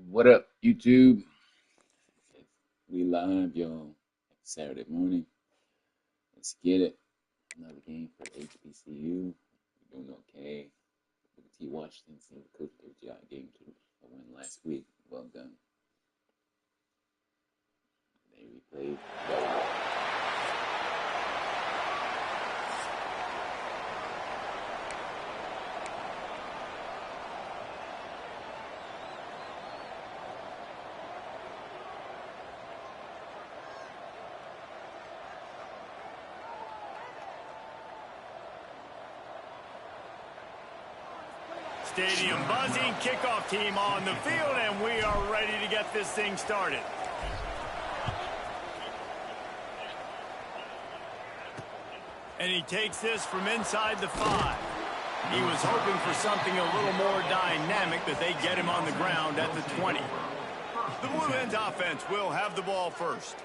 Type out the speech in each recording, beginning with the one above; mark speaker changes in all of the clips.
Speaker 1: What up, YouTube? We live, y'all. Saturday morning. Let's get it. Another game for HBCU. We're doing okay. T. Washington seemed to coach their job. Game to a win last week. Well done. They replayed Delaware.
Speaker 2: Stadium buzzing, kickoff team on the field, and we are ready to get this thing started. And he takes this from inside the 5. He was hoping for something a little more dynamic, but they get him on the ground at the 20. The Blue Hens offense will have the ball first.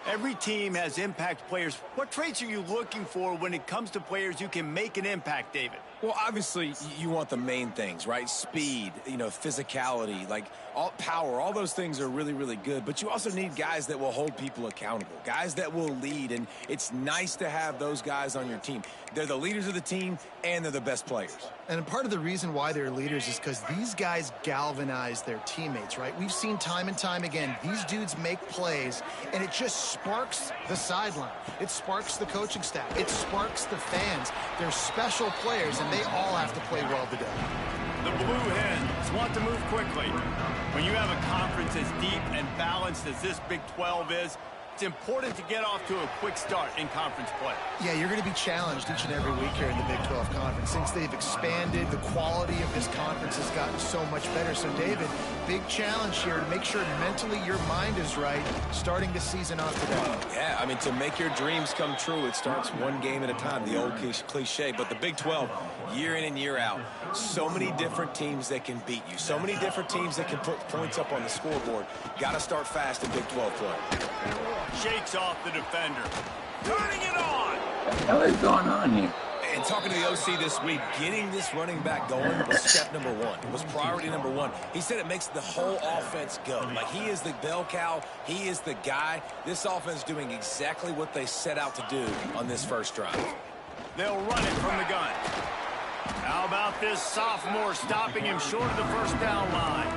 Speaker 2: Every team has impact players. What traits are you looking for when it comes to players who can make an impact, David?
Speaker 3: Well, obviously, you want the main things, right? Speed, physicality, all power, all those things are really, really good. But you also need guys that will hold people accountable, guys that will lead. And it's nice to have those guys on your team. They're the leaders of the team, and they're the best players.
Speaker 4: And part of the reason why they're leaders is because these guys galvanize their teammates, right? We've seen time and time again, these dudes make plays, and it just sparks the sideline. It sparks the coaching staff. It sparks the fans. They're special players, and they all have to play well today.
Speaker 2: The Blue Hens want to move quickly. When you have a conference as deep and balanced as this Big 12 is, it's important to get off to a quick start in conference play.
Speaker 4: Yeah, you're going to be challenged each and every week here in the Big 12 Conference. Since they've expanded, the quality of this conference has gotten so much better. So, David, big challenge here to make sure mentally your mind is right starting the season off today.
Speaker 3: Yeah, to make your dreams come true, it starts one game at a time, the old cliche. But the Big 12, year in and year out, so many different teams that can beat you, so many different teams that can put points up on the scoreboard. Got to start fast in Big 12 play.
Speaker 2: Shakes off the defender. Turning it on.
Speaker 1: What the hell is going on here?
Speaker 3: And talking to the OC this week, getting this running back going was step number one. It was priority number one. He said it makes the whole offense go. He is the bell cow. He is the guy. This offense doing exactly what they set out to do on this first drive.
Speaker 2: They'll run it from the gun. How about this sophomore stopping him short of the first down line?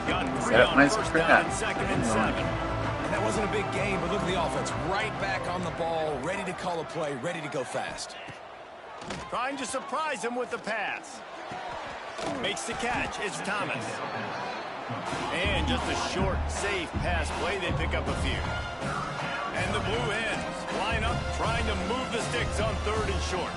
Speaker 2: Got 3 on first down and 2nd and 7.
Speaker 3: That wasn't a big game, but look at the offense. Right back on the ball, ready to call a play, ready to go fast.
Speaker 2: Trying to surprise him with the pass. Makes the catch. It's Thomas. And just a short, safe pass play. They pick up a few. And the Blue Hens line up, trying to move the sticks on 3rd and short.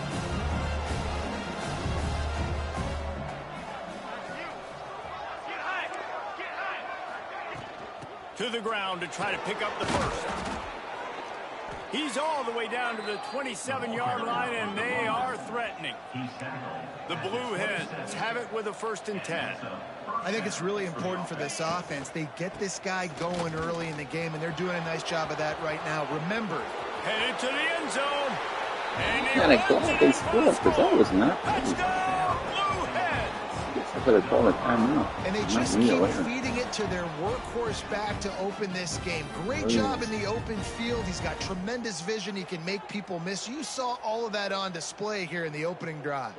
Speaker 2: To the ground to try to pick up the first. He's all the way down to the 27-yard line, and they are threatening. The Blue Hens have it with a 1st and 10.
Speaker 4: I think it's really important for this offense. They get this guy going early in the game, and they're doing a nice job of that right now. Remember,
Speaker 2: headed to the end zone. And
Speaker 1: I'm glad they scored, because that was not.
Speaker 2: Touchdown, Blue Hens.
Speaker 1: I could have called a timeout.
Speaker 4: And they just keep feeding it to their workhorse back to open this game. Great job in the open field. He's got tremendous vision. He can make people miss. You saw all of that on display here in the opening drive.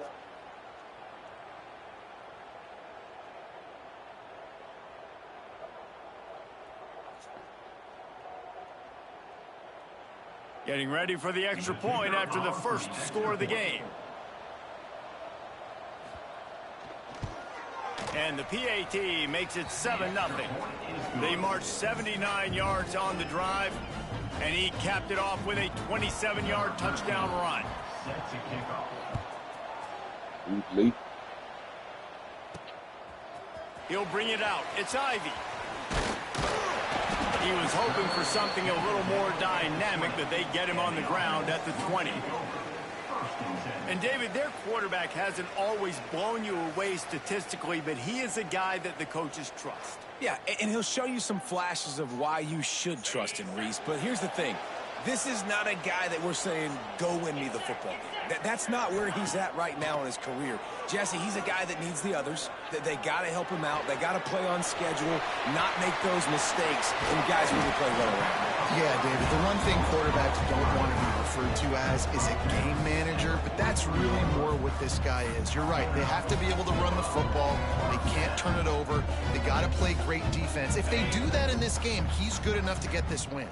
Speaker 2: Getting ready for the extra point after the first score of the game. And the PAT makes it 7-0. They marched 79 yards on the drive, and he capped it off with a 27-yard touchdown run. He'll bring it out. It's Ivy. He was hoping for something a little more dynamic, but they get him on the ground at the 20. And, David, their quarterback hasn't always blown you away statistically, but he is a guy that the coaches trust.
Speaker 3: Yeah, and he'll show you some flashes of why you should trust him, Reese. But here's the thing. This is not a guy that we're saying, go win me the football game. That's not where he's at right now in his career. Jesse, he's a guy that needs the others. They got to help him out. They got to play on schedule, not make those mistakes, and guys really play well around him.
Speaker 4: Yeah, David, the one thing quarterbacks don't want to be referred to as is a game manager, but that's really more what this guy is. You're right. They have to be able to run the football. They can't turn it over. They got to play great defense. If they do that in this game, he's good enough to get this win.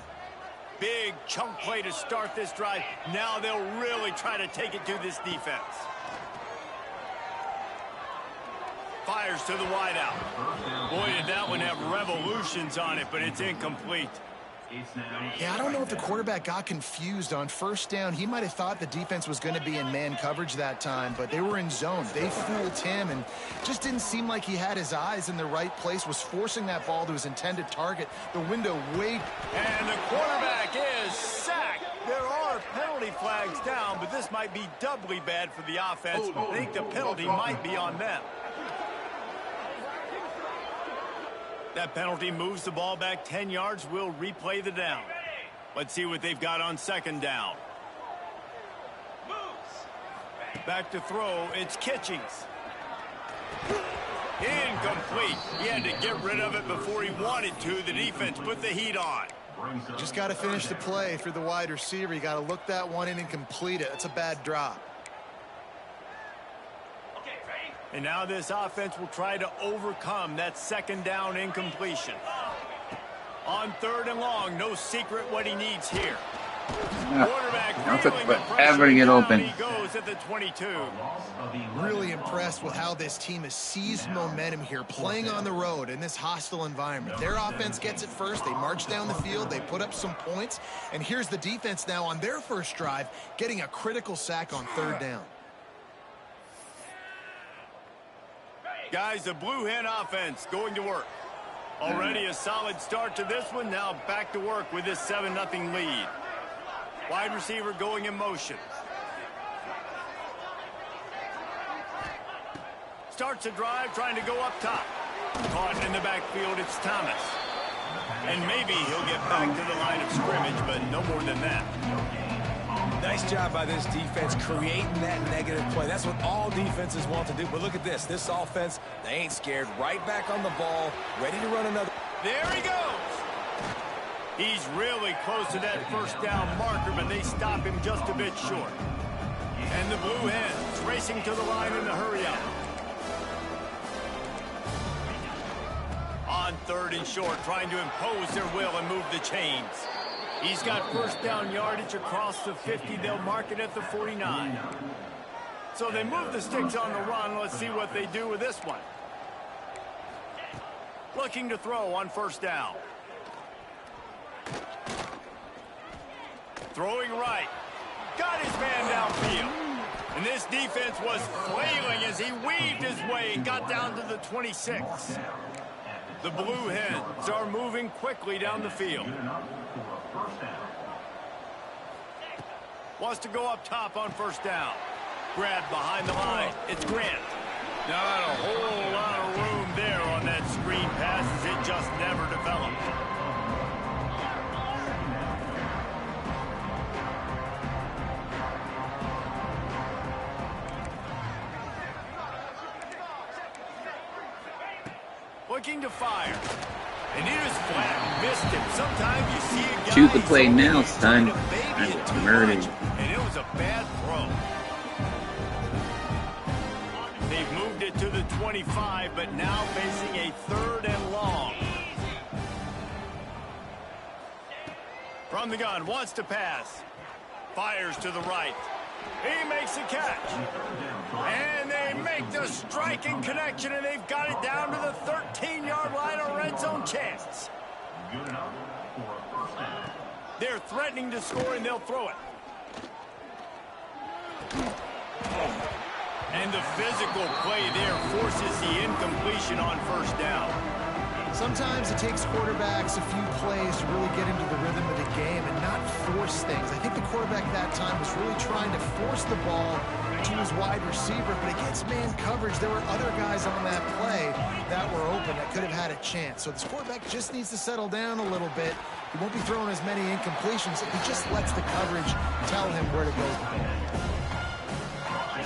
Speaker 2: Big chunk play to start this drive. Now they'll really try to take it to this defense. Fires to the wideout. Boy, did that one have revolutions on it, but it's incomplete.
Speaker 4: Yeah, I don't know if the quarterback got confused on first down. He might have thought the defense was going to be in man coverage that time, but they were in zone. They fooled him and just didn't seem like he had his eyes in the right place, was forcing that ball to his intended target. The window way...
Speaker 2: And the quarterback is sacked. There are penalty flags down, but this might be doubly bad for the offense. I think the penalty might be on them. That penalty moves the ball back 10 yards. We'll replay the down. Let's see what they've got on second down. Back to throw. It's Kitchings. Incomplete. He had to get rid of it before he wanted to. The defense put the heat on.
Speaker 4: Just got to finish the play for the wide receiver. You got to look that one in and complete it. That's a bad drop.
Speaker 2: And now this offense will try to overcome that second down incompletion. On third and long, no secret what he needs here. Quarterback feeling the pressure.
Speaker 1: Get open.
Speaker 2: He goes at the 22.
Speaker 4: Really impressed with how this team has seized momentum here, playing on the road in this hostile environment. Their offense gets it first. They march down the field. They put up some points. And here's the defense now on their first drive, getting a critical sack on third down.
Speaker 2: Guys, the Blue Hen offense going to work. Already a solid start to this one. Now back to work with this 7-0 lead. Wide receiver going in motion. Starts a drive trying to go up top. Caught in the backfield, it's Thomas. And maybe he'll get back to the line of scrimmage, but no more than that.
Speaker 3: Nice job by this defense creating that negative play. That's what all defenses want to do. But look at this. This offense, they ain't scared. Right back on the ball, ready to run another.
Speaker 2: There he goes. He's really close to that first down marker, but they stop him just a bit short. And the Blue Hens racing to the line in the hurry up. On third and short, trying to impose their will and move the chains. He's got first down yardage across the 50. They'll mark it at the 49. So they move the sticks on the run. Let's see what they do with this one. Looking to throw on first down. Throwing right. Got his man downfield. And this defense was flailing as he weaved his way and got down to the 26. The Blue Hens are moving quickly down the field. Wants to go up top on first down. Grab behind the line. It's Grant. Not a whole lot of room there on that screen pass as it just never developed. Looking to fire. And he just flat missed him. Sometimes you see a guy
Speaker 1: Shoot the play now, son.
Speaker 2: That's
Speaker 1: murdered.
Speaker 2: And it was a bad throw. They've moved it to the 25, but now facing a third and long. From the gun, wants to pass. Fires to the right. He makes a catch. And they make the striking connection, and they've got it down to the 13-yard line, a red zone chance. They're threatening to score, and they'll throw it. And the physical play there forces the incompletion on first down.
Speaker 4: Sometimes it takes quarterbacks a few plays to really get into the rhythm of the game and not force things. I think the quarterback that time was really trying to force the ball to his wide receiver, but against man coverage, there were other guys on that play that were open that could have had a chance. So this quarterback just needs to settle down a little bit. He won't be throwing as many incompletions if he just lets the coverage tell him where to go with the ball.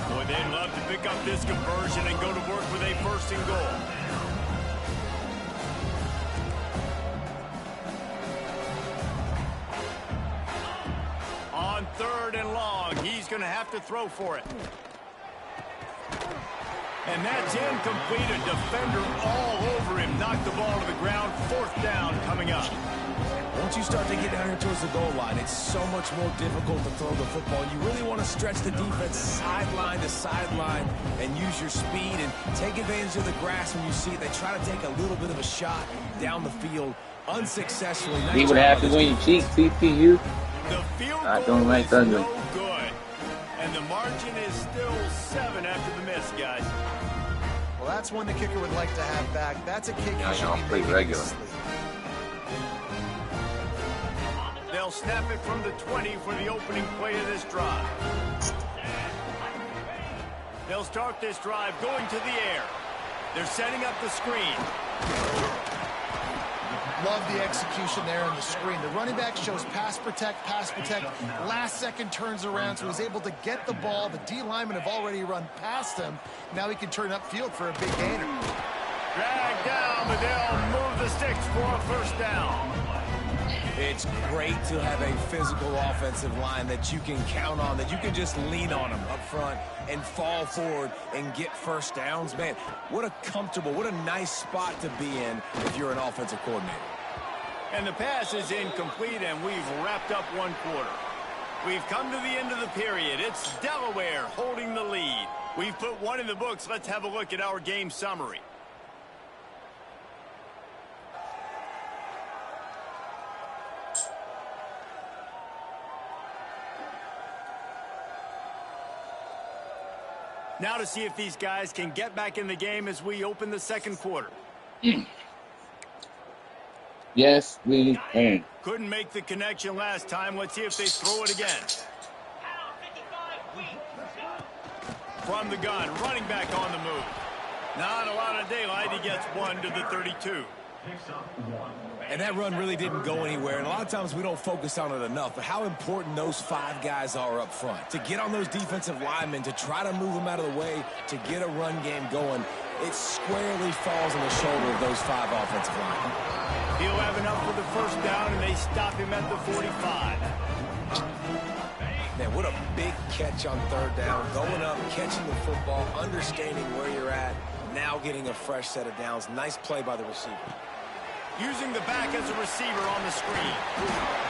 Speaker 2: Boy, they'd love to pick up this conversion and go to work with a 1st and goal. On 3rd and long, he's going to have to throw for it. And that's incomplete. A defender all over him. Knocked the ball to the ground. 4th down coming up.
Speaker 3: Once you start to get down here towards the goal line, it's so much more difficult to throw the football. You really want to stretch the defense sideline to sideline and use your speed and take advantage of the grass when you see it. They try to take a little bit of a shot down the field unsuccessfully.
Speaker 1: See what happens when you cheat, CPU.
Speaker 2: The field goal is no good. And the margin is still 7 after the miss, guys.
Speaker 4: Well, that's one the kicker would like to have back. That's a kick
Speaker 1: Yeah,
Speaker 4: you should be
Speaker 1: pretty
Speaker 4: making
Speaker 1: regular.
Speaker 4: sleep.
Speaker 2: They'll snap it from the 20 for the opening play of this drive. They'll start this drive going to the air. They're setting up the screen.
Speaker 4: Love the execution there on the screen. The running back shows pass protect, last second turns around, so he's able to get the ball. The D linemen have already run past him. Now he can turn upfield for a big gainer.
Speaker 2: Drag down, but they'll move the sticks for a 1st down.
Speaker 3: It's great to have a physical offensive line that you can count on, that you can just lean on them up front and fall forward and get 1st downs. Man, what a comfortable, what a nice spot to be in if you're an offensive coordinator.
Speaker 2: And the pass is incomplete, and we've wrapped up 1 quarter. We've come to the end of the period. It's Delaware holding the lead. We've put 1 in the books. Let's have a look at our game summary. Now to see if these guys can get back in the game as we open the 2nd quarter.
Speaker 1: Yes, we can.
Speaker 2: Couldn't make the connection last time. Let's see if they throw it again. From the gun, running back on the move. Not a lot of daylight. He gets 1 to the 32.
Speaker 3: And that run really didn't go anywhere. And a lot of times we don't focus on it enough. But how important those 5 guys are up front. To get on those defensive linemen, to try to move them out of the way, to get a run game going, it squarely falls on the shoulder of those 5 offensive linemen.
Speaker 2: He'll have enough for the 1st down, and they stop him at the 45.
Speaker 3: Man, what a big catch on 3rd down. Going up, catching the football, understanding where you're at, now getting a fresh set of downs. Nice play by the receiver.
Speaker 2: Using the back as a receiver on the screen.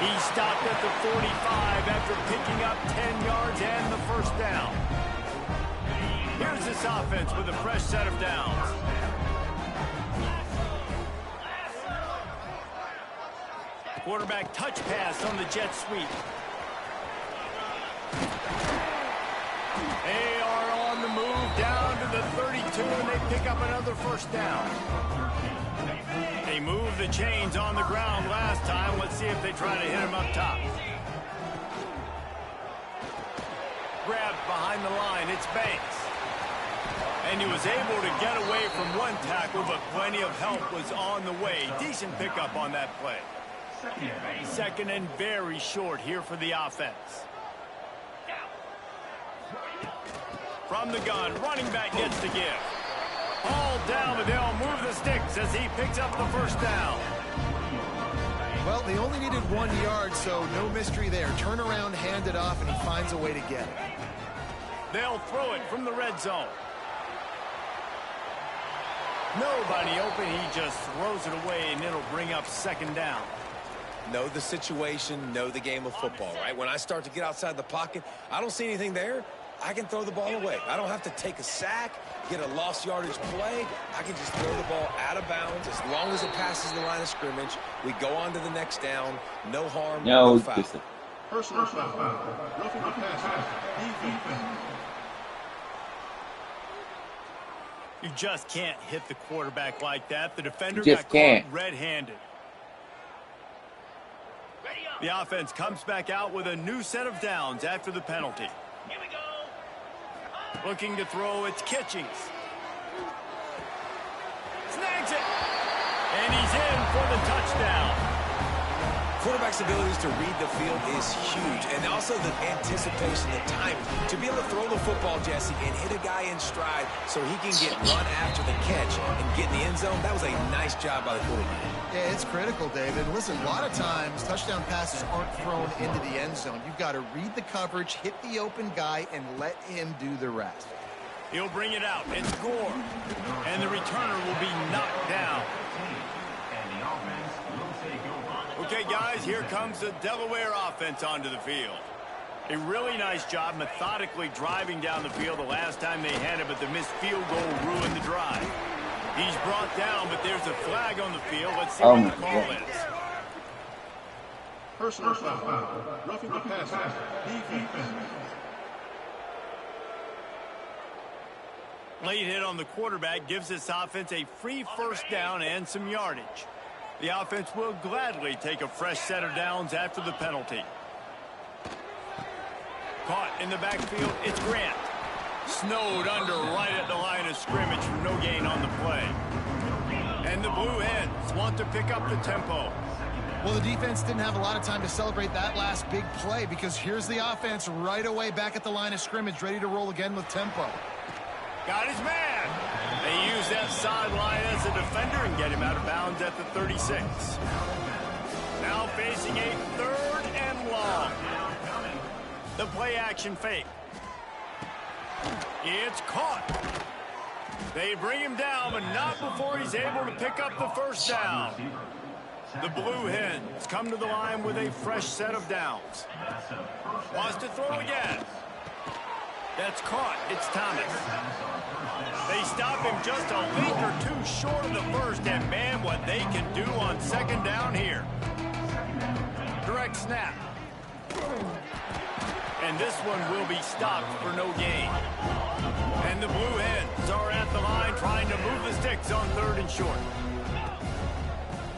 Speaker 2: He stopped at the 45 after picking up 10 yards and the 1st down. Here's this offense with a fresh set of downs. Quarterback touch pass on the jet sweep. They are on the move down to the 32, and they pick up another 1st down. They moved the chains on the ground last time. Let's see if they try to hit him up top. Grabbed behind the line. It's Banks. And he was able to get away from 1 tackle, but plenty of help was on the way. Decent pickup on that play. 2nd and very short here for the offense. From the gun, running back gets to give. Ball down, but they'll move the sticks as he picks up the 1st down.
Speaker 4: Well, they only needed 1 yard, so no mystery there. Turn around, hand it off, and he finds a way to get it.
Speaker 2: They'll throw it from the red zone. Nobody open. He just throws it away, and it'll bring up 2nd down.
Speaker 3: Know the situation, know the game of football, right? When I start to get outside the pocket, I don't see anything there. I can throw the ball away. I don't have to take a sack, get a lost yardage play. I can just throw the ball out of bounds. As long as it passes the line of scrimmage, we go on to the next down. No harm, no foul.
Speaker 5: Personal foul. Roughing the passer. Defense.
Speaker 2: You just can't hit the quarterback like that. The defender
Speaker 1: You just
Speaker 2: got
Speaker 1: can't.
Speaker 2: caught red-handed. The offense comes back out with a new set of downs after the penalty.
Speaker 6: Here we go.
Speaker 2: Looking to throw, it's Kitchings. Snags it. And he's in for the touchdown.
Speaker 3: Quarterback's abilities to read the field is huge, and also the anticipation, the timing. To be able to throw the football, Jesse, and hit a guy in stride so he can get run after the catch and get in the end zone, that was a nice job by the quarterback.
Speaker 4: Yeah, it's critical, David. Listen, a lot of times touchdown passes aren't thrown into the end zone. You've got to read the coverage, hit the open guy, and let him do the rest.
Speaker 2: He'll bring it out. It's Gore. And the returner will be knocked down. Okay, guys, here comes the Delaware offense onto the field. A really nice job methodically driving down the field the last time they had it, but the missed field goal ruined the drive. He's brought down, but there's a flag on the field. Let's see what the call is.
Speaker 5: Personal foul. Roughing the passer. Defense.
Speaker 2: Late hit on the quarterback gives this offense a free first down and some yardage. The offense will gladly take a fresh set of downs after the penalty. Caught in the backfield, it's Grant. Snowed under right at the line of scrimmage for no gain on the play. And the Blue Hens want to pick up the tempo.
Speaker 4: Well, the defense didn't have a lot of time to celebrate that last big play because here's the offense right away back at the line of scrimmage, ready to roll again with tempo.
Speaker 2: Got his man. They use that sideline as a defender and get him out of bounds at the 36. Now facing a 3rd and long. The play action fake. It's caught. They bring him down, but not before he's able to pick up the first down. The Blue Hens come to the line with a fresh set of downs. Wants to throw again. That's caught. It's Thomas. They stop him just a length or two short of the first, and man, what they can do on 2nd down here. Direct snap. And this one will be stopped for no gain. And the Blue Hens are at the line trying to move the sticks on 3rd and short.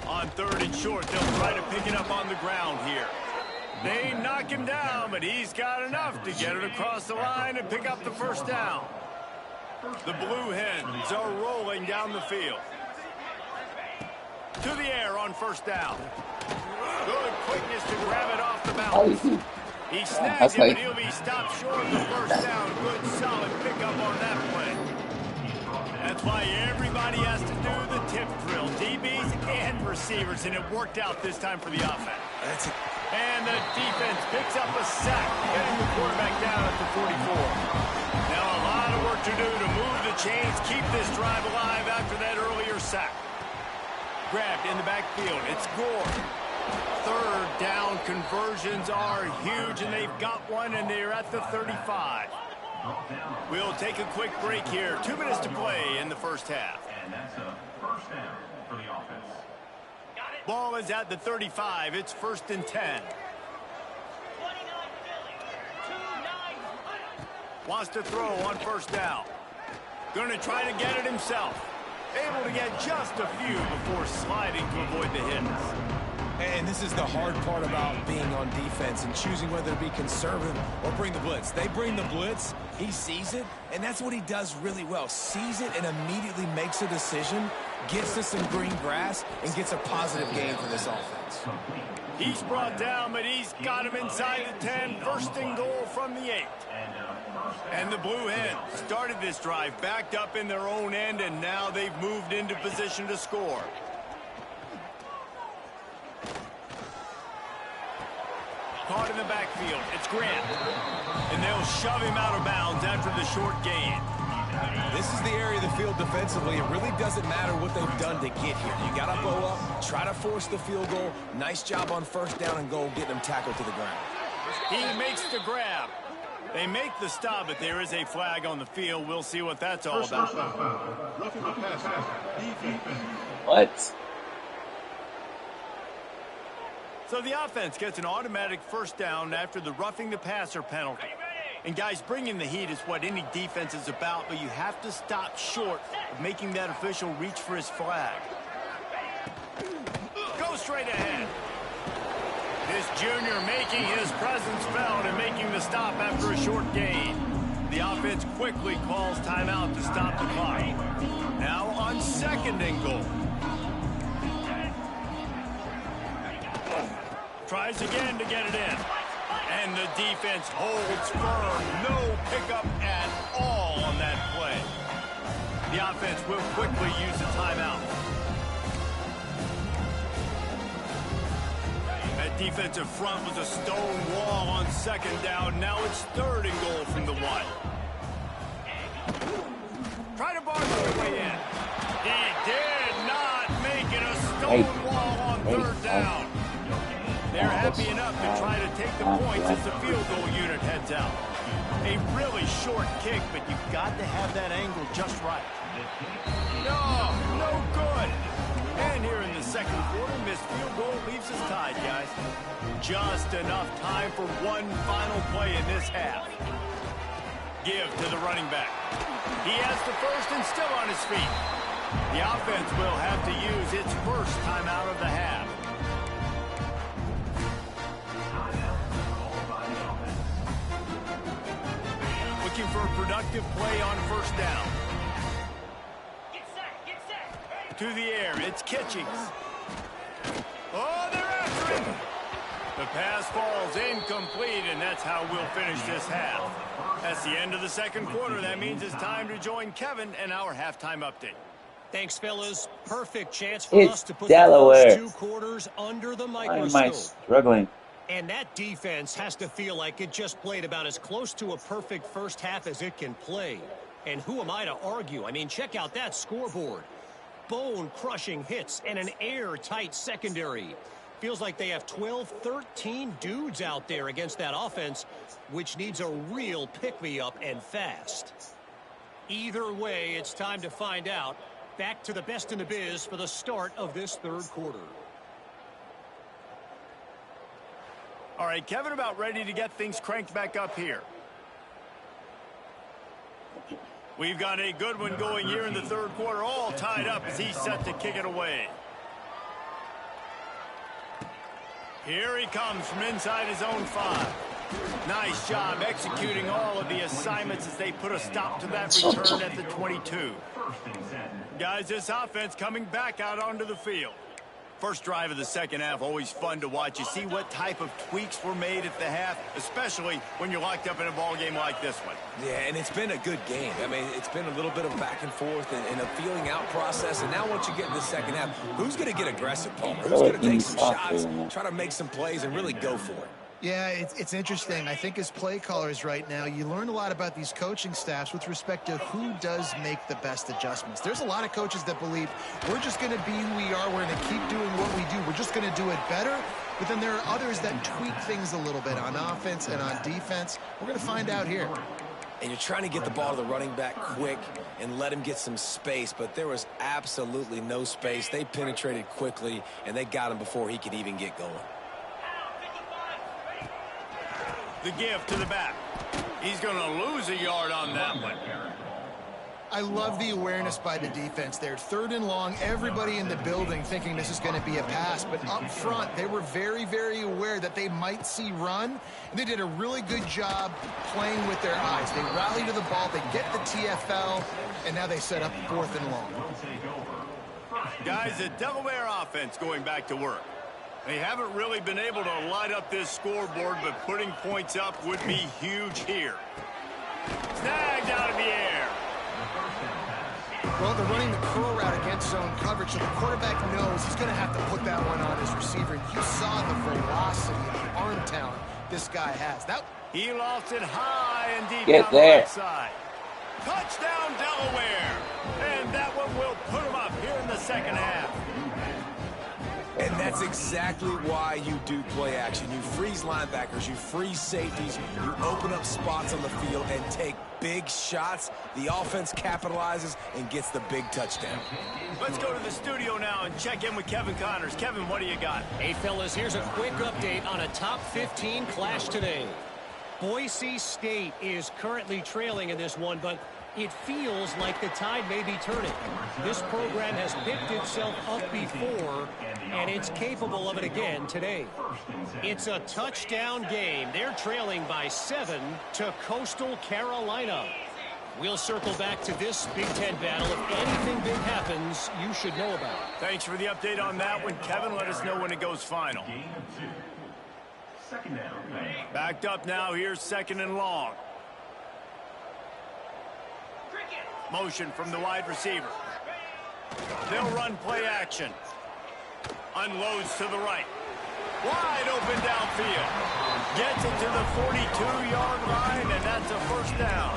Speaker 2: On 3rd and short, they'll try to pick it up on the ground here. They knock him down, but he's got enough to get it across the line and pick up the first down. The Blue Hens are rolling down the field. To the air on 1st down. Good quickness to grab it off the bounce. He snags it, but he'll be stopped short of the first down. Good, solid pickup on that play. That's why everybody has to do the tip drill, DBs and receivers, and it worked out this time for the offense. And the defense picks up a sack, getting the quarterback down at the 44. Now a lot of work to do to move the chains, keep this drive alive after that earlier sack. Grabbed in the backfield, it's Gore. 3rd down conversions are huge, and they've got one, and they're at the 35. We'll take a quick break here. 2 minutes to play in the first half.
Speaker 6: And that's a first down for the offense.
Speaker 2: Ball is at the 35. It's 1st and 10. Wants to throw on 1st down. Going to try to get it himself. Able to get just a few before sliding to avoid the hits.
Speaker 3: And this is the hard part about being on defense and choosing whether to be conservative or bring the blitz. They bring the blitz, he sees it, and that's what he does really well. Sees it and immediately makes a decision, gets to some green grass, and gets a positive gain for this offense.
Speaker 2: He's brought down, but he's got him inside the 10. 1st and goal from the 8. And the Blue Hens started this drive backed up in their own end, and now they've moved into position to score. Caught in the backfield. It's Grant. And they'll shove him out of bounds after the short gain.
Speaker 3: This is the area of the field defensively. It really doesn't matter what they've done to get here. You got to bow up, try to force the field goal. Nice job on 1st down and goal, getting them tackled to the ground.
Speaker 2: He makes the grab. They make the stop, but there is a flag on the field. We'll see what that's all about.
Speaker 5: Roughing the passer. Defense.
Speaker 1: What?
Speaker 2: So the offense gets an automatic 1st down after the roughing the passer penalty. And guys, bringing the heat is what any defense is about, but you have to stop short of making that official reach for his flag. Go straight ahead. This junior making his presence felt and making the stop after a short gain. The offense quickly calls timeout to stop the clock. Now on 2nd and goal. Tries again to get it in. And the defense holds firm. No pickup at all on that play. The offense will quickly use a timeout. That defensive front was a stone wall on 2nd down. Now it's 3rd and goal from the 1. Try to bar the way in. He did not make it a stone wall on 3rd down. They're happy enough to try to take the points as the field goal unit heads out. A really short kick, but you've got to have that angle just right. No good. And here in the 2nd quarter, missed field goal leaves us tied, guys. Just enough time for one final play in this half. Give to the running back. He has the first and still on his feet. The offense will have to use its first timeout of the half. Looking for a productive play on 1st down.
Speaker 6: Get set.
Speaker 2: To the air, it's Kitchings. Oh, they're after him. The pass falls incomplete, and that's how we'll finish this half. That's the end of the 2nd quarter. That means it's time to join Kevin and our halftime update.
Speaker 7: Thanks, fellas. Perfect chance for us to put
Speaker 1: Delaware.
Speaker 7: the first 2 quarters under the microscope.
Speaker 1: Why am I struggling?
Speaker 7: And that defense has to feel like it just played about as close to a perfect first half as it can play. And who am I to argue? I mean, check out that scoreboard. Bone-crushing hits and an airtight secondary. Feels like they have 12, 13 dudes out there against that offense, which needs a real pick-me-up and fast. Either way, it's time to find out. Back to the best in the biz for the start of this 3rd quarter.
Speaker 2: All right, Kevin, about ready to get things cranked back up here. We've got a good one going here in the 3rd quarter, all tied up as he's set to kick it away. Here he comes from inside his own 5. Nice job executing all of the assignments as they put a stop to that return at the 22. Guys, this offense coming back out onto the field. First drive of the 2nd half, always fun to watch. You see what type of tweaks were made at the half, especially when you're locked up in a ball game like this one.
Speaker 3: Yeah, and it's been a good game. I mean, it's been a little bit of back and forth and a feeling out process. And now once you get in the 2nd half, who's going to get aggressive, Palmer? Who's going to take some shots, try to make some plays, and really go for it?
Speaker 4: Yeah, it's interesting. I think as play callers right now, you learn a lot about these coaching staffs with respect to who does make the best adjustments. There's a lot of coaches that believe we're just going to be who we are. We're going to keep doing what we do. We're just going to do it better. But then there are others that tweak things a little bit on offense and on defense. We're going to find out here.
Speaker 3: And you're trying to get the ball to the running back quick and let him get some space, but there was absolutely no space. They penetrated quickly, and they got him before he could even get going.
Speaker 2: The give to the back. He's going to lose a yard on that one.
Speaker 4: I love the awareness by the defense there. 3rd and long, everybody in the building thinking this is going to be a pass. But up front, they were very, very aware that they might see run. And they did a really good job playing with their eyes. They rally to the ball, they get the TFL, and now they set up 4th and long.
Speaker 2: Guys, the Delaware offense going back to work. They haven't really been able to light up this scoreboard, but putting points up would be huge here. Snagged out of the air.
Speaker 4: Well, they're running the curl route against zone coverage, so the quarterback knows he's going to have to put that one on his receiver. And you saw the velocity and the arm talent this guy has.
Speaker 2: He lost it high and deep
Speaker 1: Get
Speaker 2: down
Speaker 1: there.
Speaker 2: the right side. Touchdown, Delaware. And that one will put him up here in the 2nd half.
Speaker 3: And that's exactly why you do play action. You freeze linebackers, you freeze safeties, you open up spots on the field and take big shots. The offense capitalizes and gets the big touchdown.
Speaker 2: Let's go to the studio now and check in with Kevin Connors. Kevin, what do you got?
Speaker 7: Hey, fellas, here's a quick update on a top 15 clash today. Boise State is currently trailing in this one, but it feels like the tide may be turning. This program has picked itself up before, and it's capable of it again today. It's a touchdown game. They're trailing by 7 to Coastal Carolina. We'll circle back to this Big Ten battle. If anything big happens, you should know about it.
Speaker 2: Thanks for the update on that one, Kevin. Let us know when it goes final.
Speaker 6: Second down.
Speaker 2: Backed up now. Here's 2nd and long. Motion from the wide receiver. They'll run play action. Unloads to the right. Wide open downfield. Gets it to the 42-yard line, and that's a first down.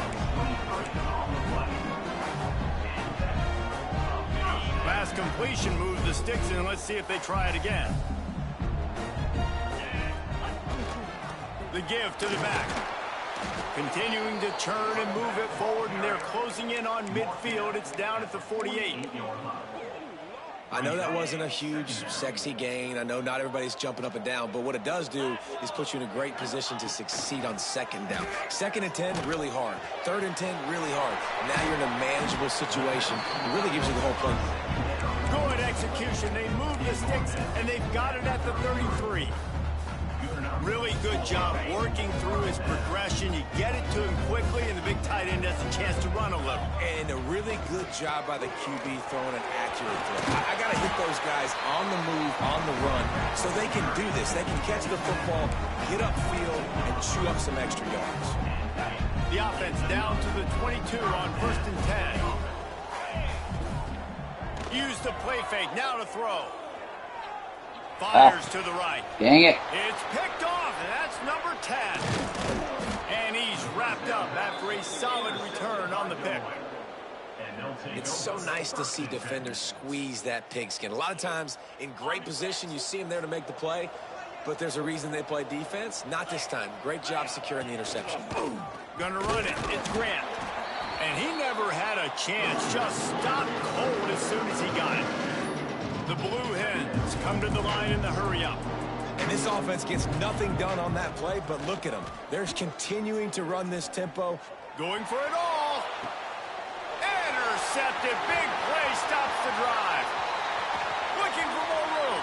Speaker 2: Last completion moves the sticks in. Let's see if they try it again. The give to the back. Continuing to churn and move it forward, and they're closing in on midfield. It's down at the 48.
Speaker 3: I know that wasn't a huge, sexy gain. I know not everybody's jumping up and down, but what it does do is put you in a great position to succeed on 2nd down. 2nd and 10, really hard. 3rd and 10, really hard. Now you're in a manageable situation. It really gives you the whole play.
Speaker 2: Good execution. They move the sticks, and they've got it at the 33. Really good job working through his progression. You get it to him quickly, and the big tight end has a chance to run a little.
Speaker 3: And a really good job by the QB throwing an accurate throw. I got to hit those guys on the move, on the run, so they can do this. They can catch the football, get upfield, and chew up some extra yards.
Speaker 2: The offense down to the 22 on 1st and 10. Use the play fake. Now to throw. Fires to the right.
Speaker 1: Dang it.
Speaker 2: It's picked off, and that's number 10. And he's wrapped up after a solid return on the pick.
Speaker 3: It's so nice to see defenders squeeze that pigskin. A lot of times, in great position, you see them there to make the play, but there's a reason they play defense. Not this time. Great job securing the interception.
Speaker 2: Gonna run it. It's Grant. And he never had a chance. Just stopped cold as soon as he got it. The Blue Hens come to the line in the hurry-up.
Speaker 3: And this offense gets nothing done on that play, but look at them. They're continuing to run this tempo.
Speaker 2: Going for it all. Intercepted. Big play stops the drive. Looking for more room.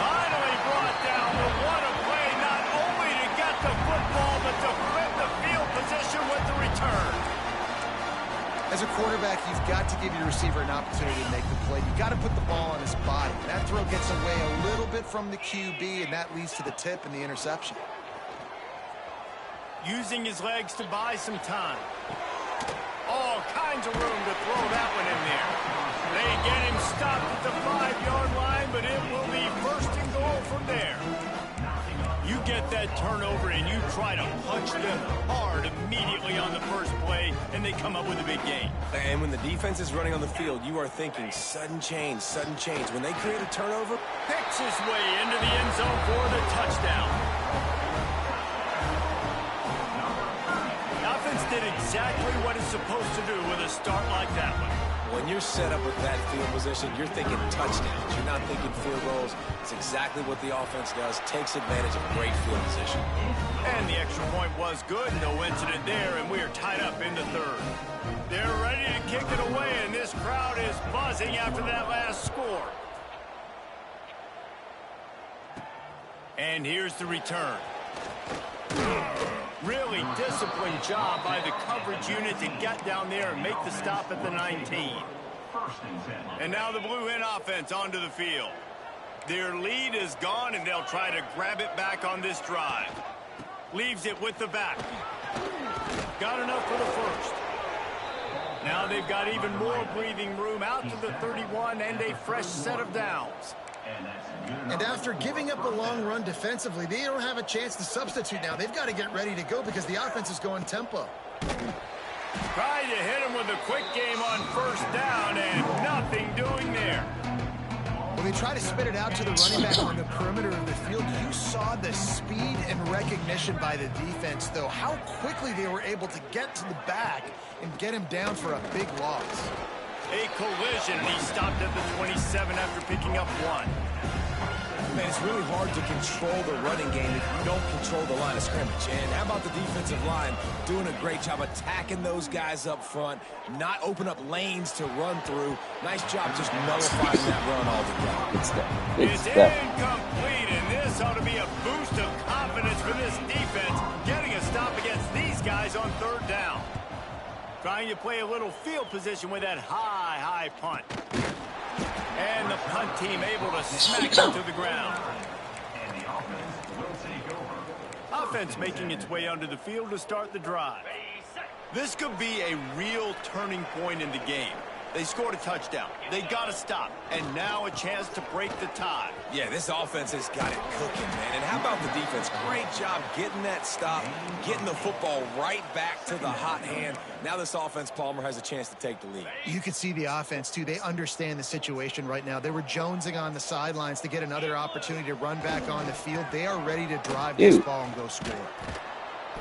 Speaker 2: Finally brought down. But what a play, not only to get the football, but to flip the field position with the return.
Speaker 4: As a quarterback, you've got to give your receiver an opportunity to make the play. You've got to put the ball on his body. That throw gets away a little bit from the QB, and that leads to the tip and the interception.
Speaker 2: Using his legs to buy some time. All kinds of room to throw that one in there. They get him stopped at the 5-yard line, but it will be 1st and goal from there. You get that turnover and you try to punch them hard immediately on the first play, and they come up with a big gain.
Speaker 3: And when the defense is running on the field, you are thinking sudden change, sudden change. When they create a turnover,
Speaker 2: Picks his way into the end zone for the touchdown. The offense did exactly what it's supposed to do with a start like that one.
Speaker 3: when you're set up with that field position, you're thinking touchdowns. You're not thinking field goals. It's exactly what the offense does. Takes advantage of great field position.
Speaker 2: And the extra point was good. No incident there, and we are tied up in the third. They're ready to kick it away, and this crowd is buzzing after that last score. And here's the return. Really disciplined job by the coverage unit to get down there and make the stop at the 19. And now the Blue Hen offense onto the field. Their lead is gone, and they'll try to grab it back on this drive. Leaves it with the back. Got enough for the first. Now they've got even more breathing room out to the 31 and a fresh set of downs.
Speaker 4: And after giving up a long run defensively, they don't have a chance to substitute now. They've got to get ready to go because the offense is going tempo.
Speaker 2: Tried to hit him with a quick game on first down, and nothing doing there.
Speaker 4: When they try to spit it out to the running back on the perimeter of the field, you saw the speed and recognition by the defense, though, how quickly they were able to get to the back and get him down for a big loss.
Speaker 2: A collision, and he stopped at the 27 after picking up one.
Speaker 3: Man, it's really hard to control the running game if you don't control the line of scrimmage. And how about the defensive line doing a great job attacking those guys up front, not open up lanes to run through. Nice job just nullifying that run altogether.
Speaker 2: It's incomplete, and this ought to be a boost of confidence for this defense, getting a stop against these guys on third down. Trying to play a little field position with that high punt. And the punt team able to smack it to the ground.
Speaker 6: And the offense will take over.
Speaker 2: Offense making its way onto the field to start the drive. This could be a real turning point in the game. They scored a touchdown. They got to stop. And now a chance to break the tie.
Speaker 3: Yeah, this offense has got it cooking, man. And how about the defense? Great job getting that stop, getting the football right back to the hot hand. Now this offense, Palmer, has a chance to take the lead.
Speaker 4: You can see the offense, too. They understand the situation right now. They were jonesing on the sidelines to get another opportunity to run back on the field. They are ready to drive this ball and go score.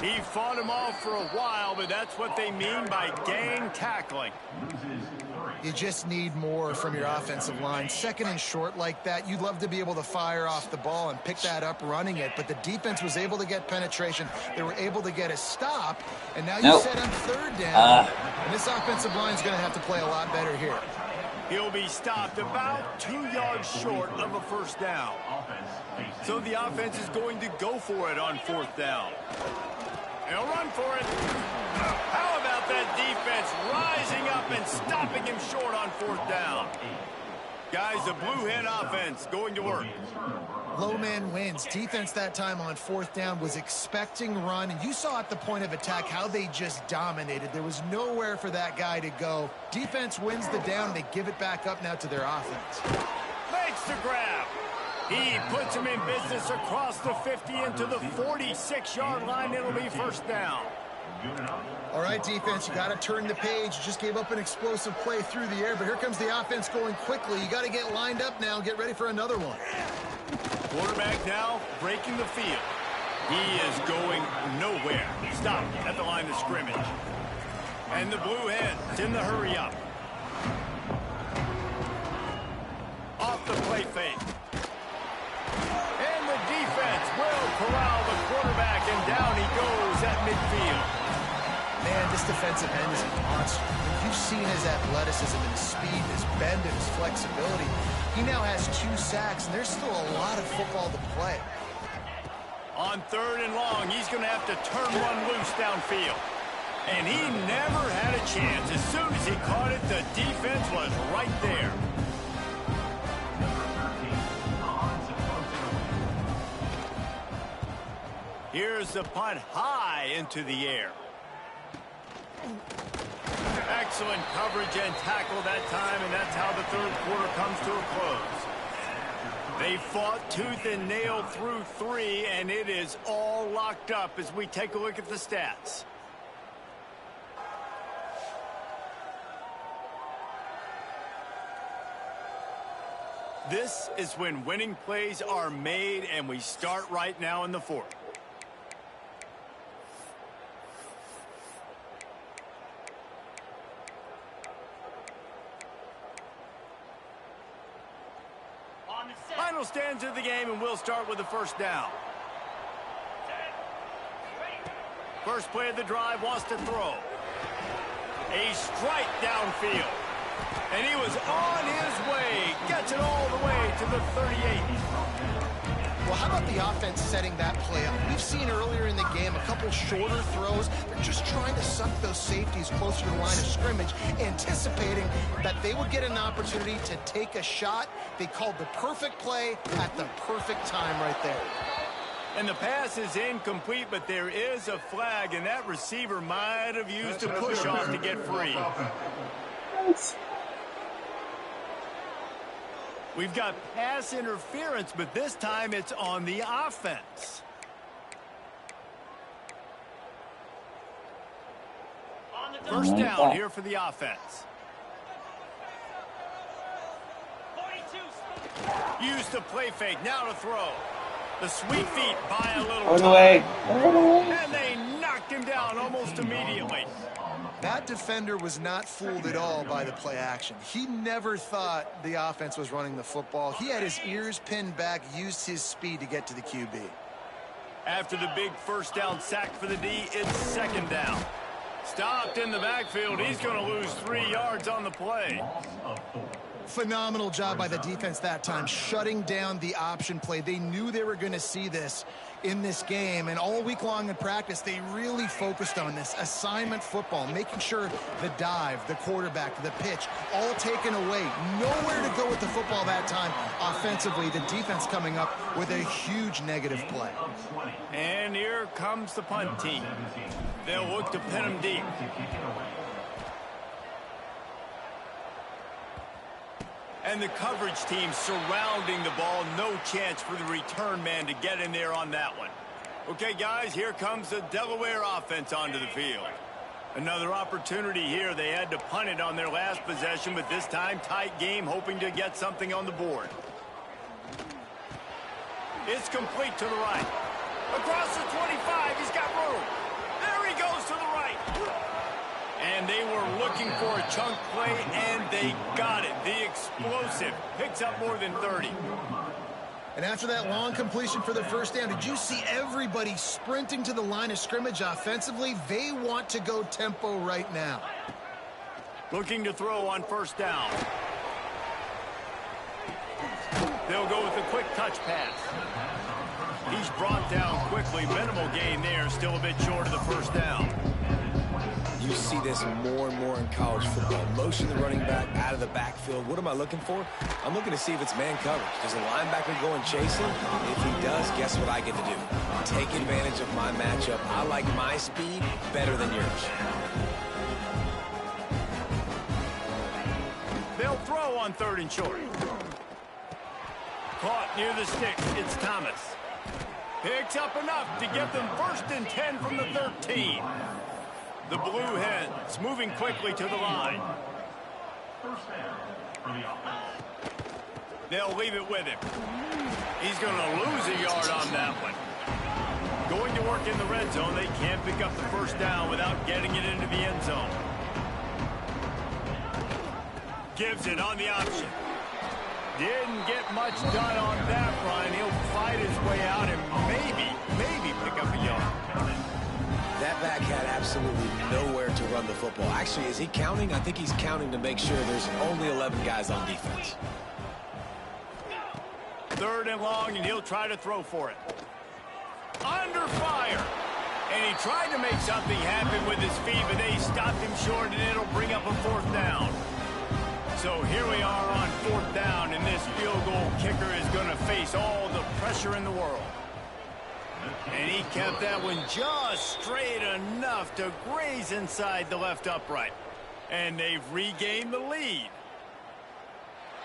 Speaker 2: He fought them off for a while, but that's what they mean by gang tackling.
Speaker 4: You just need more from your offensive line. Second and short like that, you'd love to be able to fire off the ball and pick that up running it, but the defense was able to get penetration. They were able to get a stop, and now you set on third down, and this offensive line is going to have to play a lot better here.
Speaker 2: He'll be stopped about 2 yards short of a first down. So the offense is going to go for it on fourth down. He'll run for it. How about that defense rising up and stopping him short on fourth down? Guys, the Blue Hen offense going to work.
Speaker 4: Low man wins. Defense that time on fourth down was expecting run, and you saw at the point of attack how they just dominated. There was nowhere for that guy to go. Defense wins the down. They give it back up now to their offense.
Speaker 2: Makes the grab. He puts him in business across the 50 into the 46-yard line. It'll be first down.
Speaker 4: All right, defense, you got to turn the page. You just gave up an explosive play through the air, but here comes the offense going quickly. You got to get lined up now and get ready for another one.
Speaker 2: Quarterback now breaking the field. He is going nowhere. Stop at the line of scrimmage. And the Blue Hens in the hurry up. Off the play fake. And the defense will corral the quarterback, and down he goes at midfield.
Speaker 4: Man, this defensive end is a monster. You've seen his athleticism and his speed, his bend, and his flexibility. He now has 2 sacks, and there's still a lot of football to play.
Speaker 2: On third and long, he's going to have to turn one loose downfield. And he never had a chance. As soon as he caught it, the defense was right there. Here's the punt high into the air. Excellent coverage and tackle that time, and that's how the third quarter comes to a close. They fought tooth and nail through 3, and it is all locked up as we take a look at the stats. This is when winning plays are made, and we start right now in the fourth. Final stanza of the game, and we'll start with the first down. First play of the drive, wants to throw. A strike downfield. And he was on his way. Gets it all the way to the 38.
Speaker 4: Well, how about the offense setting that play up? We've seen earlier in the game a couple shorter throws. They're just trying to suck those safeties closer to the line of scrimmage, anticipating that they would get an opportunity to take a shot. They called the perfect play at the perfect time right there.
Speaker 2: And the pass is incomplete, but there is a flag, and that receiver might have used a push-off to get free. We've got pass interference, but this time it's on the offense. First down here for the offense. Use the play fake, now to throw. The sweet feet buy a little time. And they knocked him down almost immediately.
Speaker 4: That defender was not fooled at all by the play action. He never thought the offense was running the football. He had his ears pinned back, used his speed to get to the QB.
Speaker 2: After the big first down sack for the D, it's second down. Stopped in the backfield. He's going to lose 3 yards on the play.
Speaker 4: Phenomenal job by the defense that time, shutting down the option play. They knew they were going to see this in this game, and all week long in practice, they really focused on this assignment football, making sure the dive, the quarterback, the pitch, all taken away. Nowhere to go with the football that time offensively. The defense coming up with a huge negative play.
Speaker 2: And here comes the punt team. They'll look to pin him deep. And the coverage team surrounding the ball. No chance for the return man to get in there on that one. Okay, guys, here comes the Delaware offense onto the field. Another opportunity here. They had to punt it on their last possession, but this time tight game, hoping to get something on the board. It's complete to the right. Across the 25, he's got room. There he goes to the right. And they were looking for a chunk play, and they got it. The explosive picks up more than 30.
Speaker 4: And after that long completion for the first down, did you see everybody sprinting to the line of scrimmage offensively? They want to go tempo right now.
Speaker 2: Looking to throw on first down. They'll go with a quick touch pass. He's brought down quickly. Minimal gain there. Still a bit short of the first down.
Speaker 3: You see this more and more in college football. Motion the running back out of the backfield. What am I looking for? I'm looking to see if it's man coverage. Does the linebacker go and chase him? If he does, guess what I get to do? Take advantage of my matchup. I like my speed better than yours.
Speaker 2: They'll throw on third and short. Caught near the sticks. It's Thomas. Picks up enough to get them 1st and 10 from the 13. The Blue Hens moving quickly to the line. They'll leave it with him. He's going to lose a yard on that one. Going to work in the red zone. They can't pick up the first down without getting it into the end zone. Gives it on the option. Didn't get much done on that run. He'll fight his way out and maybe pick up a yard.
Speaker 3: That back had absolutely nowhere to run the football. Actually, is he counting? I think he's counting to make sure there's only 11 guys on defense.
Speaker 2: 3rd and long, and he'll try to throw for it. Under fire. And he tried to make something happen with his feet, but they stopped him short, and it'll bring up a 4th down. So here we are on 4th down, and this field goal kicker is going to face all the pressure in the world. And he kept that one just straight enough to graze inside the left upright. And they've regained the lead.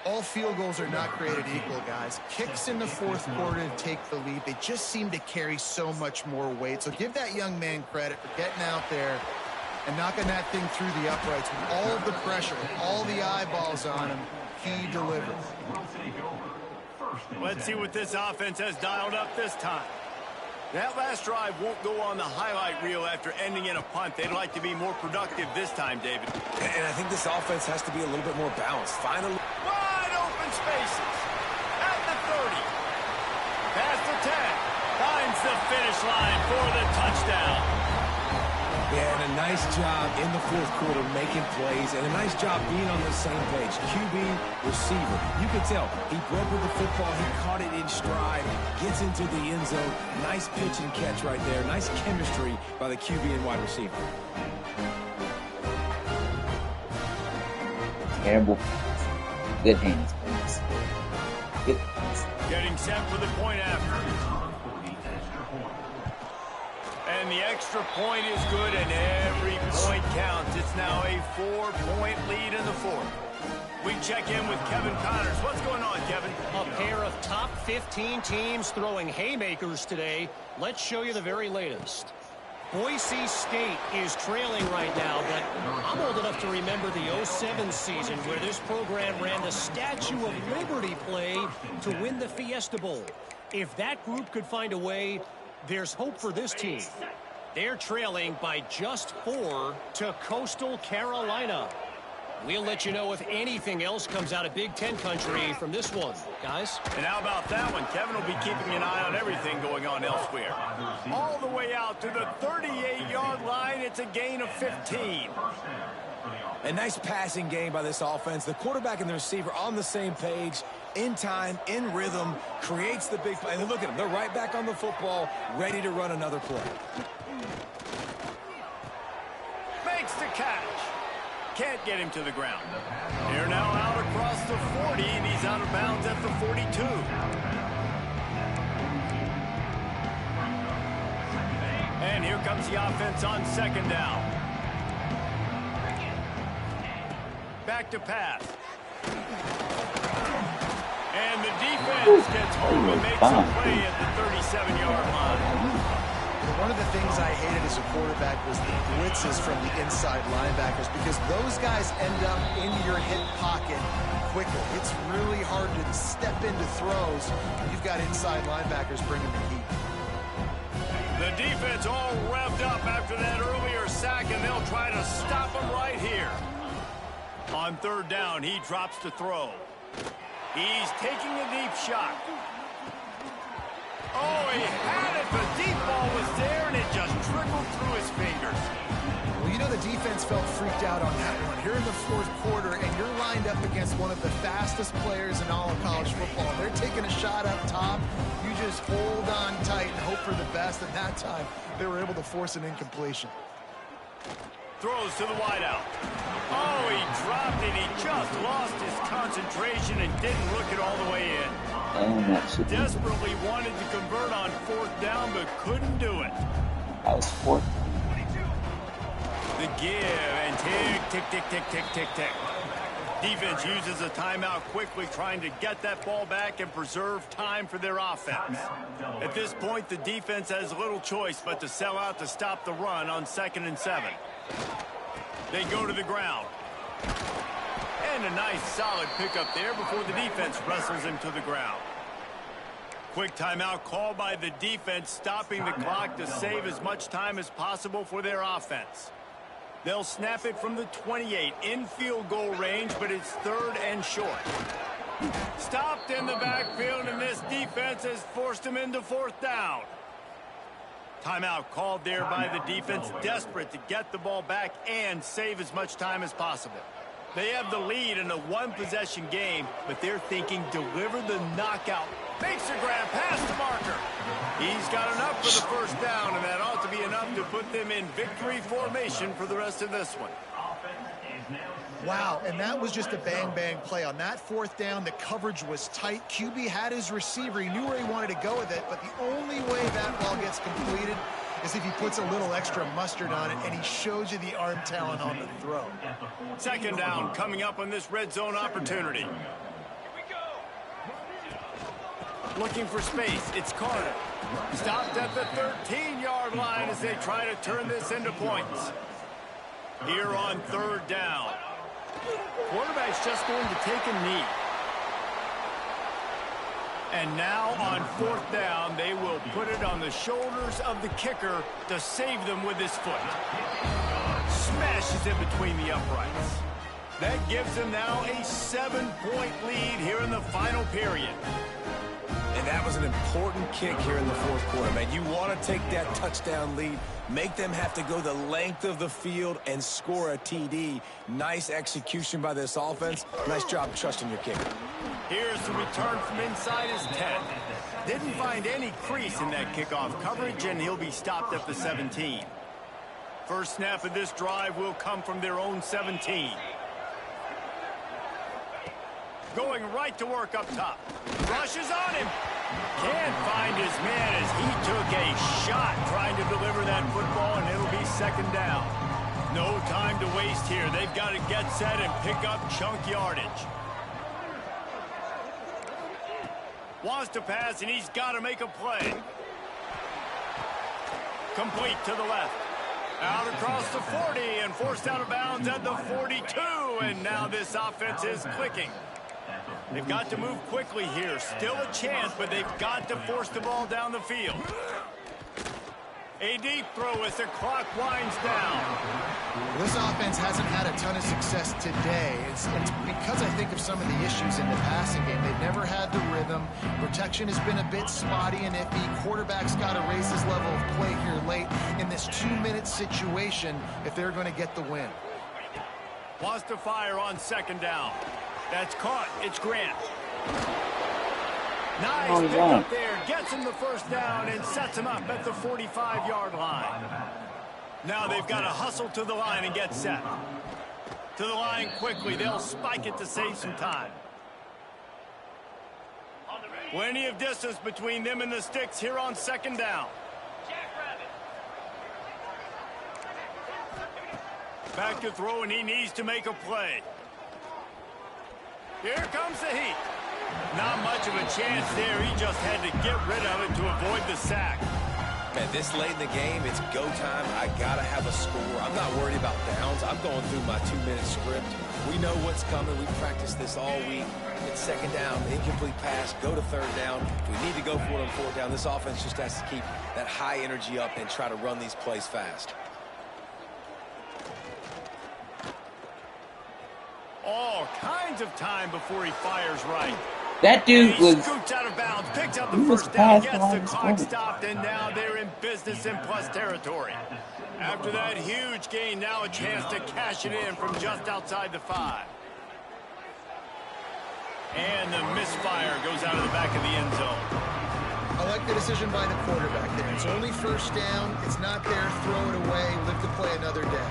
Speaker 4: All field goals are not created equal, guys. Kicks in the 4th quarter to take the lead. They just seem to carry so much more weight. So give that young man credit for getting out there and knocking that thing through the uprights with all of the pressure, all the eyeballs on him. He delivered.
Speaker 2: Let's see what this offense has dialed up this time. That last drive won't go on the highlight reel after ending in a punt. They'd like to be more productive this time, David.
Speaker 3: And I think this offense has to be a little bit more balanced. Finally,
Speaker 2: wide open spaces. At the 30. Past the 10. Finds the finish line for the touchdown.
Speaker 3: Yeah, and a nice job in the 4th quarter making plays, and a nice job being on the same page. QB, receiver. You can tell he broke with the football. He caught it in stride, gets into the end zone. Nice pitch and catch right there. Nice chemistry by the QB and wide receiver.
Speaker 1: Terrible. Good hands, please. Good hands.
Speaker 2: Getting set for the point after. And the extra point is good, and every point counts. It's now a 4-point lead in the 4th. We check in with Kevin Connors. What's going on, Kevin?
Speaker 7: A pair of top 15 teams throwing haymakers today. Let's show you the very latest. Boise State is trailing right now, but I'm old enough to remember the 07 season where this program ran the Statue of Liberty play to win the Fiesta Bowl. If that group could find a way, there's hope for this team. They're trailing by just 4 to Coastal Carolina. We'll let you know if anything else comes out of Big Ten country from this one, guys.
Speaker 2: And how about that one? Kevin will be keeping an eye on everything going on elsewhere. All the way out to the 38-yard line. It's a gain of 15.
Speaker 3: A nice passing game by this offense. The quarterback and the receiver on the same page, in time, in rhythm, creates the big play. And look at them. They're right back on the football, ready to run another play.
Speaker 2: Makes the catch. Can't get him to the ground. They're now out across the 40, and he's out of bounds at the 42. And here comes the offense on second down. Back to pass. And the defense gets home and makes a play at the 37-yard line.
Speaker 4: One of the things I hated as a quarterback was the blitzes from the inside linebackers, because those guys end up in your hip pocket quickly. It's really hard to step into throws when you've got inside linebackers bringing the heat.
Speaker 2: The defense all revved up after that earlier sack, and they'll try to stop him right here. On third down, he drops to throw. He's taking a deep shot. Oh, he had it. The deep ball was there, and it just trickled through his fingers.
Speaker 4: Well, you know the defense felt freaked out on that one. Here in the fourth quarter, and you're lined up against one of the fastest players in all of college football. They're taking a shot up top. You just hold on tight and hope for the best. And that time, they were able to force an incompletion.
Speaker 2: Throws to the wideout. Oh, he dropped it. He just lost his concentration and didn't look it all the way in. Desperately wanted to convert on fourth down, but couldn't do it.
Speaker 1: That was fourth.
Speaker 2: The give and tick, tick, tick, tick, tick, tick, tick. Defense uses a timeout quickly, trying to get that ball back and preserve time for their offense. At this point, the defense has little choice but to sell out to stop the run on 2nd and 7. They go to the ground. And a nice solid pickup there before the defense wrestles him to the ground. Quick timeout called by the defense, stopping the clock to save as much time as possible for their offense. They'll snap it from the 28 in field goal range, but it's 3rd and short. Stopped in the backfield, and this defense has forced him into 4th down. Timeout called there by the defense, desperate to get the ball back and save as much time as possible. They have the lead in a one-possession game, but they're thinking deliver the knockout. Makes a grab past the marker. He's got enough for the first down, and that ought to be enough to put them in victory formation for the rest of this one.
Speaker 4: Wow, and that was just a bang-bang play. On that 4th down, the coverage was tight. QB had his receiver. He knew where he wanted to go with it, but the only way that ball gets completed is if he puts a little extra mustard on it, and he shows you the arm talent on the throw.
Speaker 2: 2nd down coming up on this red zone opportunity. Looking for space. It's Carter. Stopped at the 13-yard line as they try to turn this into points. Here on 3rd down. Quarterback's just going to take a knee. And now on 4th down, they will put it on the shoulders of the kicker to save them with his foot. Smashes it between the uprights. That gives them now a 7-point lead here in the final period.
Speaker 3: And that was an important kick here in the fourth quarter, man. You want to take that touchdown lead, make them have to go the length of the field and score a TD. Nice execution by this offense. Nice job trusting your kicker.
Speaker 2: Here's the return from inside his 10. Didn't find any crease in that kickoff coverage, and he'll be stopped at the 17. First snap of this drive will come from their own 17. Going right to work up top. Rushes on him. Can't find his man as he took a shot trying to deliver that football, and it'll be 2nd down. No time to waste here. They've got to get set and pick up chunk yardage. Wants to pass, and he's got to make a play. Complete to the left. Out across the 40 and forced out of bounds at the 42, and now this offense is clicking. They've got to move quickly here. Still a chance, but they've got to force the ball down the field. A deep throw as the clock winds down.
Speaker 4: This offense hasn't had a ton of success today. It's because I think of some of the issues in the passing game. They've never had the rhythm. Protection has been a bit spotty and iffy. Quarterback's got to raise his level of play here late in this 2-minute situation if they're going to get the win.
Speaker 2: Wants to fire on second down. That's caught. It's Grant. Nice pick up there. Gets him the first down and sets him up at the 45-yard line. Now they've got to hustle to the line and get set. To the line quickly. They'll spike it to save some time. Plenty of distance between them and the sticks here on second down. Back to throw, and he needs to make a play. Here comes the heat. Not much of a chance there. He just had to get rid of it to avoid the sack.
Speaker 3: Man, this late in the game, it's go time. I got to have a score. I'm not worried about downs. I'm going through my 2-minute script. We know what's coming. We practiced this all week. It's second down, incomplete pass, go to third down. We need to go for it on fourth down. This offense just has to keep that high energy up and try to run these plays fast.
Speaker 2: All kinds of time before he fires right.
Speaker 1: That dude was...
Speaker 2: Scoots out of bounds, picks up the first down, gets the clock stopped, and now they're in business in plus territory. After that huge gain, now a chance to cash it in from just outside the 5. And the misfire goes out of the back of the end zone.
Speaker 4: I like the decision by the quarterback there. It's only first down. It's not there. Throw it away. Live to play another day.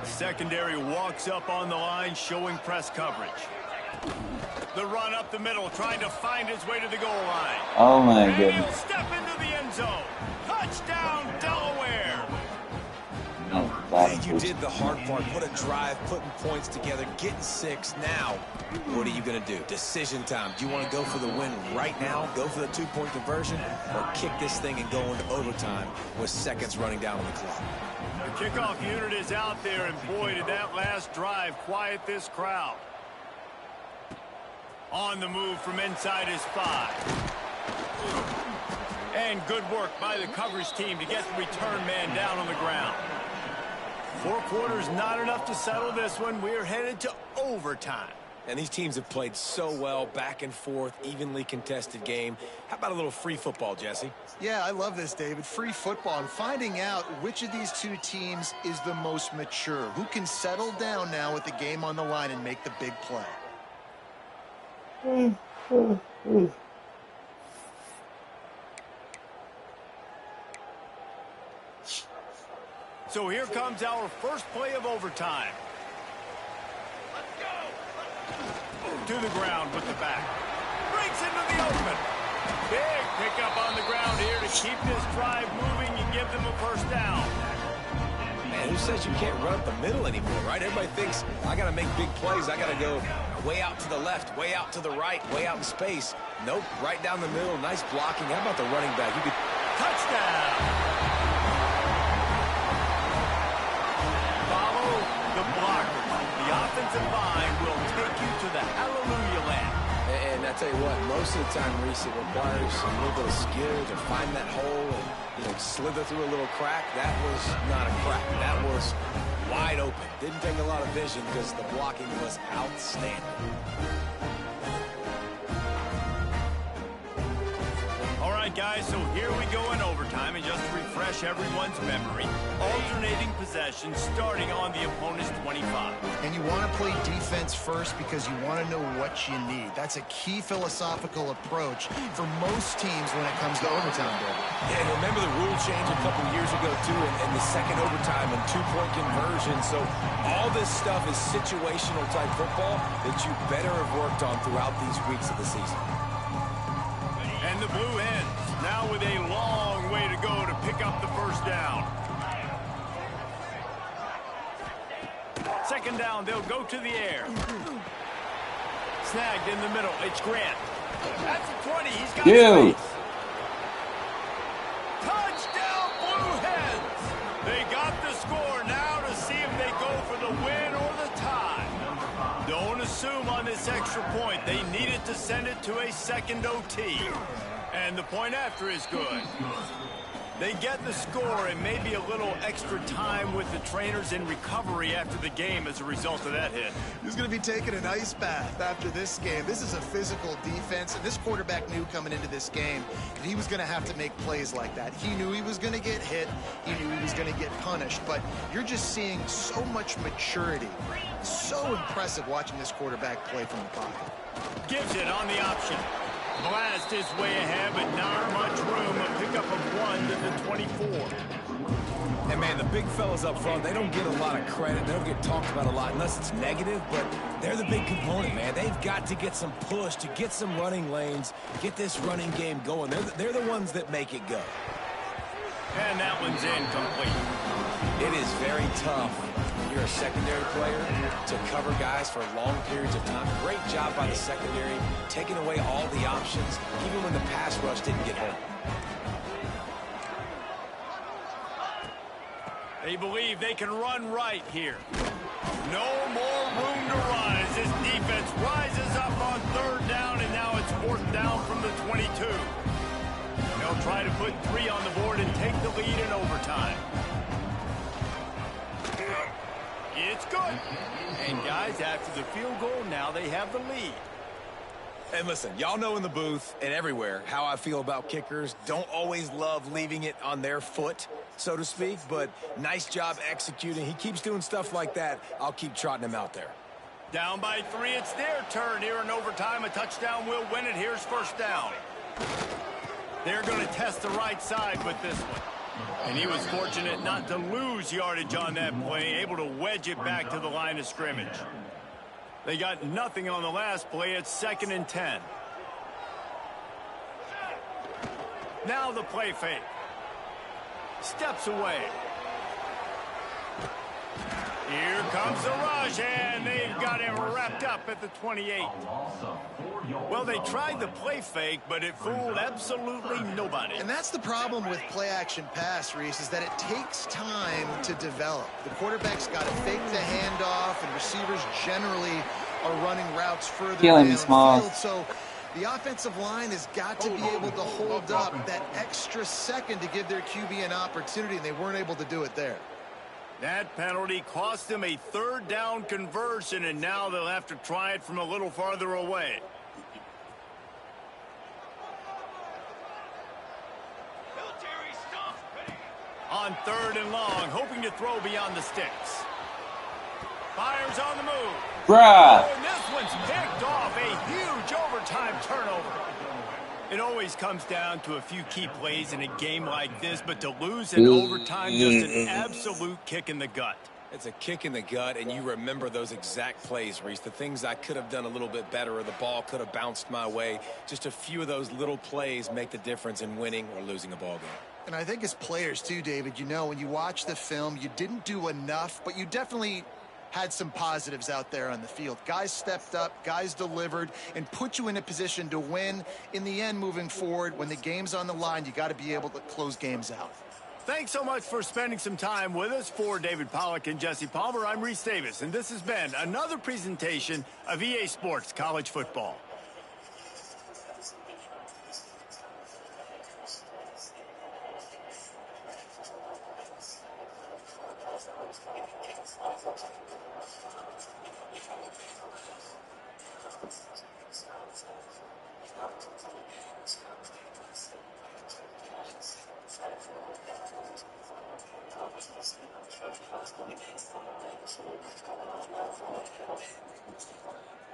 Speaker 2: Secondary walks up on the line, showing press coverage. The run up the middle, trying to find his way to the goal line.
Speaker 1: Oh my
Speaker 2: and
Speaker 1: goodness.
Speaker 2: He'll step into the end zone. Touchdown, Delaware.
Speaker 3: Man, you did the hard part. What a drive, putting points together, getting 6. Now, what are you going to do? Decision time. Do you want to go for the win right now, go for the 2-point conversion, or kick this thing and go into overtime with seconds running down on the clock?
Speaker 2: The kickoff unit is out there, and boy, did that last drive quiet this crowd. On the move from inside his 5. And good work by the coverage team to get the return man down on the ground. 4 quarters, not enough to settle this one. We're headed to overtime.
Speaker 3: And these teams have played so well, back and forth, evenly contested game. How about a little free football, Jesse?
Speaker 4: Yeah, I love this, David. Free football and finding out which of these two teams is the most mature. Who can settle down now with the game on the line and make the big play?
Speaker 2: So here comes our first play of overtime. To the ground with the back. Breaks into the open. Big pickup on the ground here to keep this drive moving and give them a first down.
Speaker 3: Man, who says you can't run up the middle anymore, right? Everybody thinks, I got to make big plays. I got to go way out to the left, way out to the right, way out in space. Nope, right down the middle. Nice blocking. How about the running back? You could...
Speaker 2: Touchdown! Follow the blockers. The offensive line will take you to the hallelujah land.
Speaker 3: And I tell you what, most of the time, Reese, it requires a little bit of skill to find that hole and, slither through a little crack. That was not a crack. That was wide open. Didn't take a lot of vision because the blocking was outstanding.
Speaker 2: All right, guys, so here we go in overtime, and just to refresh everyone's memory, alternating possession starting on the opponent's 25.
Speaker 4: And you want to play defense first because you want to know what you need. That's a key philosophical approach for most teams when it comes to overtime, David.
Speaker 3: Yeah, and remember the rule change a couple years ago, too, and the second overtime and 2-point conversion. So all this stuff is situational type football that you better have worked on throughout these weeks of the season.
Speaker 2: And the Blue Hens now with a long way to go to pick up the first down. Second down, they'll go to the air. Snagged in the middle. It's Grant. That's a 20. He's got space. Touchdown, Blue Hens. They got the score now to see if they go for the win or the tie. Don't assume on this this extra point. They needed to send it to a second OT. And the point after is good. They get the score and maybe a little extra time with the trainers in recovery after the game as a result of that hit.
Speaker 4: He's going to be taking an ice bath after this game. This is a physical defense, and this quarterback knew coming into this game that he was going to have to make plays like that. He knew he was going to get hit. He knew he was going to get punished, but you're just seeing so much maturity. So impressive watching this quarterback play from the pocket.
Speaker 2: Gives it on the option. Blast his way ahead, but not much room. A pickup of 1 to the 24.
Speaker 3: And, man, the big fellas up front, they don't get a lot of credit. They don't get talked about a lot unless it's negative, but they're the big component, man. They've got to get some push, to get some running lanes, get this running game going. They're the ones that make it go.
Speaker 2: And that one's incomplete.
Speaker 3: It is very tough when you're a secondary player to cover guys for long periods of time. Great job by the secondary, taking away all the options, even when the pass rush didn't get home.
Speaker 2: They believe they can run right here. No more room to rise. This defense rises up on 3rd down, and now it's 4th down from the 22. They'll try to put 3 on the board and take the lead in overtime. It's good. And, guys, after the field goal, now they have the lead.
Speaker 3: And listen, y'all know in the booth and everywhere how I feel about kickers. Don't always love leaving it on their foot, so to speak, but nice job executing. He keeps doing stuff like that. I'll keep trotting him out there.
Speaker 2: Down by 3, it's their turn here in overtime. A touchdown will win it. Here's 1st down. They're going to test the right side with this one. And he was fortunate not to lose yardage on that play, able to wedge it back to the line of scrimmage. They got nothing on the last play. It's 2nd and 10. Now the play fake. Steps away. Here comes the rush, and they've got him wrapped up at the 28. Well, they tried the play fake, but it fooled absolutely nobody.
Speaker 4: And that's the problem with play-action pass, Reese, is that it takes time to develop. The quarterback's got to fake the handoff, and receivers generally are running routes further downfield. So the offensive line has got to be able to hold up that extra second to give their QB an opportunity, and they weren't able to do it there.
Speaker 2: That penalty cost them a 3rd down conversion, and now they'll have to try it from a little farther away. On 3rd and long, hoping to throw beyond the sticks. Fires on the move.
Speaker 1: Bruh.
Speaker 2: Oh, and this one's picked off. A huge overtime turnover. It always comes down to a few key plays in a game like this, but to lose in overtime, just an absolute kick in the gut.
Speaker 3: It's a kick in the gut, and you remember those exact plays, Reese. The things I could have done a little bit better, or the ball could have bounced my way. Just a few of those little plays make the difference in winning or losing a ball game.
Speaker 4: And I think as players too, David, you know, when you watch the film, you didn't do enough, but you definitely had some positives out there on the field. Guys stepped up, guys delivered, and put you in a position to win. In the end, moving forward, when the game's on the line, you got to be able to close games out.
Speaker 2: Thanks so much for spending some time with us. For David Pollack and Jesse Palmer, I'm Reese Davis, and this has been another presentation of EA Sports College Football.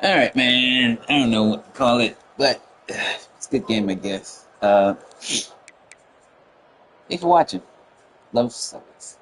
Speaker 1: All right, man. I don't know what to call it, but it's a good game, I guess. Thanks for watching. Love service.